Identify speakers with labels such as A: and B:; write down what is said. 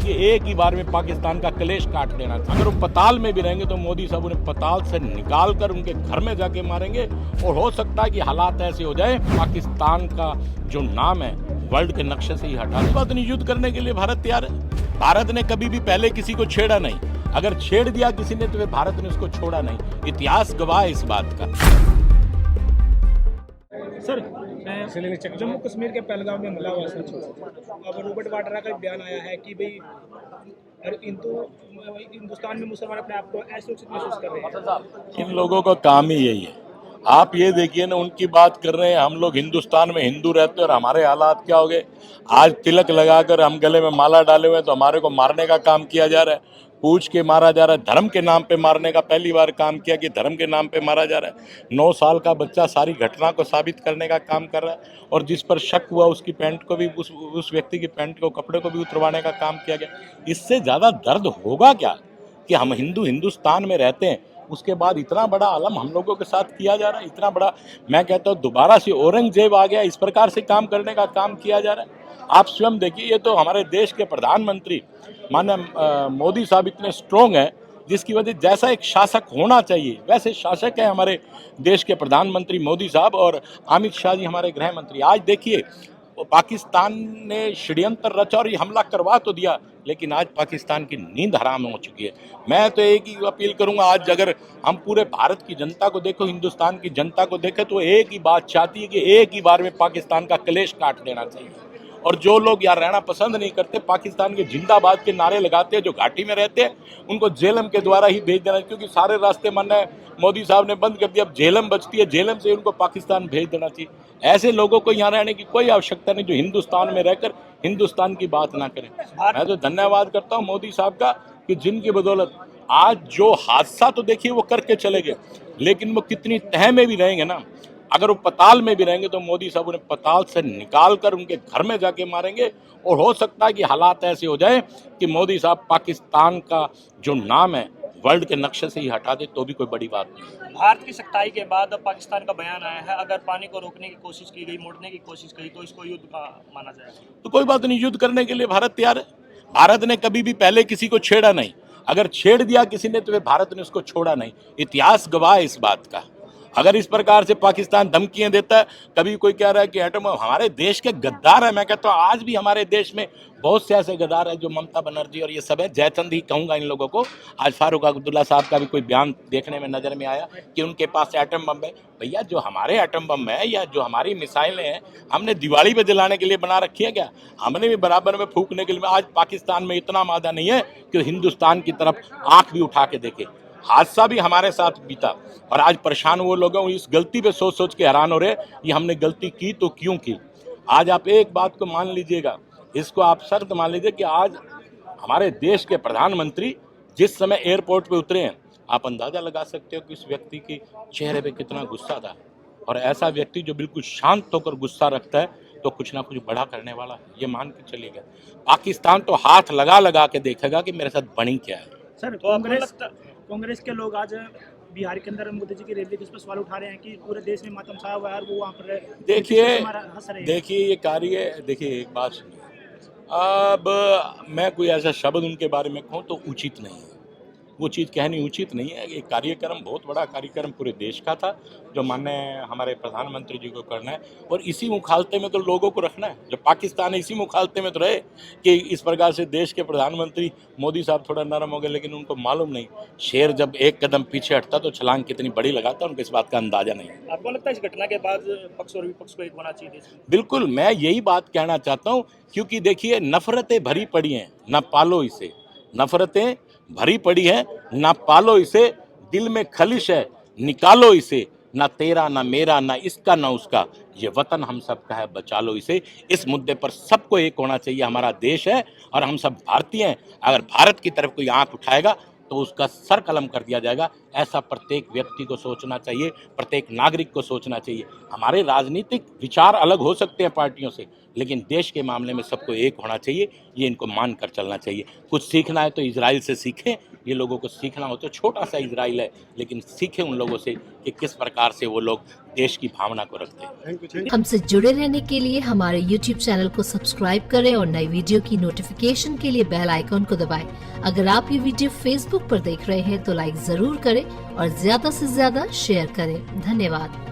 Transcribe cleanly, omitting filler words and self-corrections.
A: कि एक ही बार में पाकिस्तान का कलेश काट देना था। अगर वो पताल में भी रहेंगे तो मोदी साहब उन्हें पताल से निकाल कर उनके घर में जाके मारेंगे। और हो सकता है कि हालात ऐसे हो जाए पाकिस्तान का जो नाम है वर्ल्ड के नक्शे से ही हटा दे। बात नहीं, युद्ध करने के लिए भारत तैयार है। भारत ने कभी भी पहले किसी को छेड़ा नहीं। अगर छेड़ दिया किसी ने तो फिर भारत ने उसको छोड़ा नहीं। इतिहास गवाह है इस बात का।
B: सर, जम्मू कश्मीर के पहलगाम में हमला हुआ सच। अब रॉबर्ट वाड्रा का बयान आया है कि भाई हिंदुस्तान में मुसलमान अपने आप को असुरक्षित महसूस कर रहे हैं।
A: इन लोगों का काम ही यही है। आप ये देखिए ना, उनकी बात कर रहे हैं, हम लोग हिंदुस्तान में हिंदू रहते हैं और हमारे हालात क्या हो गए। आज तिलक लगाकर हम गले में माला डाले हुए हैं तो हमारे को मारने का काम किया जा रहा है, पूछ के मारा जा रहा है। धर्म के नाम पे मारने का पहली बार काम किया कि धर्म के नाम पे मारा जा रहा है। 9 साल का बच्चा सारी घटना को साबित करने का काम कर रहा है और जिस पर शक हुआ उसकी पैंट को भी, उस व्यक्ति की पैंट को, कपड़े को भी उतरवाने का काम किया गया। इससे ज़्यादा दर्द होगा क्या कि हम हिंदुस्तान में रहते हैं, उसके बाद इतना बड़ा आलम हम लोगों के साथ किया जा रहा है। इतना बड़ा, मैं कहता हूँ दोबारा से औरंगजेब आ गया, इस प्रकार से काम करने का काम किया जा रहा है। आप स्वयं देखिए, ये तो हमारे देश के प्रधानमंत्री माननीय मोदी साहब इतने स्ट्रोंग हैं जिसकी वजह, जैसा एक शासक होना चाहिए वैसे शासक है हमारे देश के प्रधानमंत्री मोदी साहब और अमित शाह जी हमारे गृह मंत्री। आज देखिए, पाकिस्तान ने षड्यंत्र रचा और ये हमला करवा तो दिया, लेकिन आज पाकिस्तान की नींद हराम हो चुकी है। मैं तो एक ही अपील करूंगा, आज अगर हम पूरे भारत की जनता को देखो, हिंदुस्तान की जनता को देखें, तो एक ही बात चाहती है कि एक ही बार में पाकिस्तान का कलेश काट देना चाहिए। और जो लोग यहाँ रहना पसंद नहीं करते, पाकिस्तान के जिंदाबाद के नारे लगाते हैं, जो घाटी में रहते हैं, उनको झेलम के द्वारा ही भेज देना, क्योंकि सारे रास्ते मानना मोदी साहब ने बंद कर दिया। अब झेलम बचती है, झेलम से उनको पाकिस्तान भेज देना चाहिए। ऐसे लोगों को यहाँ रहने की कोई आवश्यकता नहीं जो हिंदुस्तान में रहकर हिंदुस्तान की बात ना करें। मैं तो धन्यवाद करता हूँ मोदी साहब का कि जिनकी बदौलत आज जो हादसा तो देखिए वो करके चले गए, लेकिन वो कितनी तह में भी रहेंगे ना, अगर वो पताल में भी रहेंगे तो मोदी साहब उन्हें पताल से निकाल कर उनके घर में जाके मारेंगे। और हो सकता है कि हालात ऐसे हो जाए कि मोदी साहब पाकिस्तान का जो नाम है वर्ल्ड के नक्शे से ही हटा दे, तो भी कोई बड़ी बात नहीं।
B: भारत की सख्ताई के बाद अब पाकिस्तान का बयान आया है, अगर पानी को रोकने की कोशिश की गई, मोड़ने की कोशिश की तो इसको युद्ध माना जाएगा।
A: तो कोई बात नहीं, युद्ध करने के लिए भारत तैयार है। भारत ने कभी भी पहले किसी को छेड़ा नहीं। अगर छेड़ दिया किसी ने तो फिर भारत ने उसको छोड़ा नहीं। इतिहास गवाह है इस बात का। अगर इस प्रकार से पाकिस्तान धमकियां देता है, कभी कोई कह रहा है कि एटम, हमारे देश के गद्दार है। मैं कहता हूँ आज भी हमारे देश में बहुत से ऐसे गद्दार है जो ममता बनर्जी और ये सब है, जयचंद ही कहूंगा इन लोगों को। आज फारूक अब्दुल्ला साहब का भी कोई बयान देखने में नजर में आया कि उनके पास एटम बम है। भैया, जो हमारे एटम बम है या जो हमारी मिसाइलें हैं, हमने दिवाली पे जलाने के लिए बना रखी है क्या? हमने भी बराबर में फूकने के लिए। आज पाकिस्तान में इतना मादा नहीं है कि हिंदुस्तान की तरफ आंख भी उठा के देखे। हादसा भी हमारे साथ बीता और आज परेशान वो लोग हैं, इस गलती पे सोच सोच के हैरान हो रहे हैं ये हमने गलती की तो क्यों की। आज आप एक बात को मान लीजिएगा, इसको आप शर्त मान लीजिए कि आज हमारे देश के प्रधानमंत्री जिस समय एयरपोर्ट पे उतरे हैं, आप अंदाजा लगा सकते हो कि इस व्यक्ति के चेहरे पे कितना गुस्सा था। और ऐसा व्यक्ति जो बिल्कुल शांत होकर गुस्सा रखता है तो कुछ ना कुछ बड़ा करने वाला है, ये मान के चलिएगा। पाकिस्तान तो हाथ लगा लगा के देखेगा कि मेरे साथ बनी क्या है।
B: सर, कांग्रेस के लोग आज बिहार के अंदर मोदी जी की रैली जिस पर सवाल उठा रहे हैं कि पूरे देश में मातम छाया हुआ है और वो वहाँ पर
A: देखिए ये कार्य, देखिए एक बात सुनिए, अब मैं कोई ऐसा शब्द उनके बारे में कहूँ तो उचित नहीं है, वो चीज़ कहनी उचित नहीं है। ये कार्यक्रम बहुत बड़ा कार्यक्रम पूरे देश का था जो माननीय हमारे प्रधानमंत्री जी को करना है और इसी मुखालते में तो लोगों को रखना है। जो पाकिस्तान है इसी मुखालते में तो रहे कि इस प्रकार से देश के प्रधानमंत्री मोदी साहब थोड़ा नरम हो गए, लेकिन उनको मालूम नहीं शेर जब एक कदम पीछे हटता तो छलांग कितनी बड़ी लगाता, उनको इस बात का अंदाजा नहीं।
B: आपको लगता है इस घटना के बाद पक्ष और विपक्ष को एक होना चाहिए?
A: बिल्कुल, मैं यही बात कहना चाहता हूँ, क्योंकि देखिए नफरतें भरी पड़ी हैं, ना पालो इसे। नफरतें भरी पड़ी है, ना पालो इसे। दिल में खलिश है, निकालो इसे। ना तेरा ना मेरा ना इसका ना उसका, ये वतन हम सबका है, बचा लो इसे। इस मुद्दे पर सबको एक होना चाहिए। हमारा देश है और हम सब भारतीय हैं। अगर भारत की तरफ कोई आंख उठाएगा तो उसका सर कलम कर दिया जाएगा। ऐसा प्रत्येक व्यक्ति को सोचना चाहिए, प्रत्येक नागरिक को सोचना चाहिए। हमारे राजनीतिक विचार अलग हो सकते हैं पार्टियों से, लेकिन देश के मामले में सबको एक होना चाहिए। ये इनको मान कर चलना चाहिए। कुछ सीखना है तो इजराइल से सीखें, ये लोगों को सीखना हो तो छोटा सा इजराइल है, लेकिन सीखे उन लोगों से कि किस प्रकार से वो लोग देश की भावना को रखते हैं।
C: हमसे जुड़े रहने के लिए हमारे YouTube चैनल को सब्सक्राइब करें और नई वीडियो की नोटिफिकेशन के लिए बेल आइकॉन को दबाएं। अगर आप ये वीडियो Facebook पर देख रहे हैं तो लाइक जरूर करें और ज्यादा से ज्यादा शेयर करें। धन्यवाद।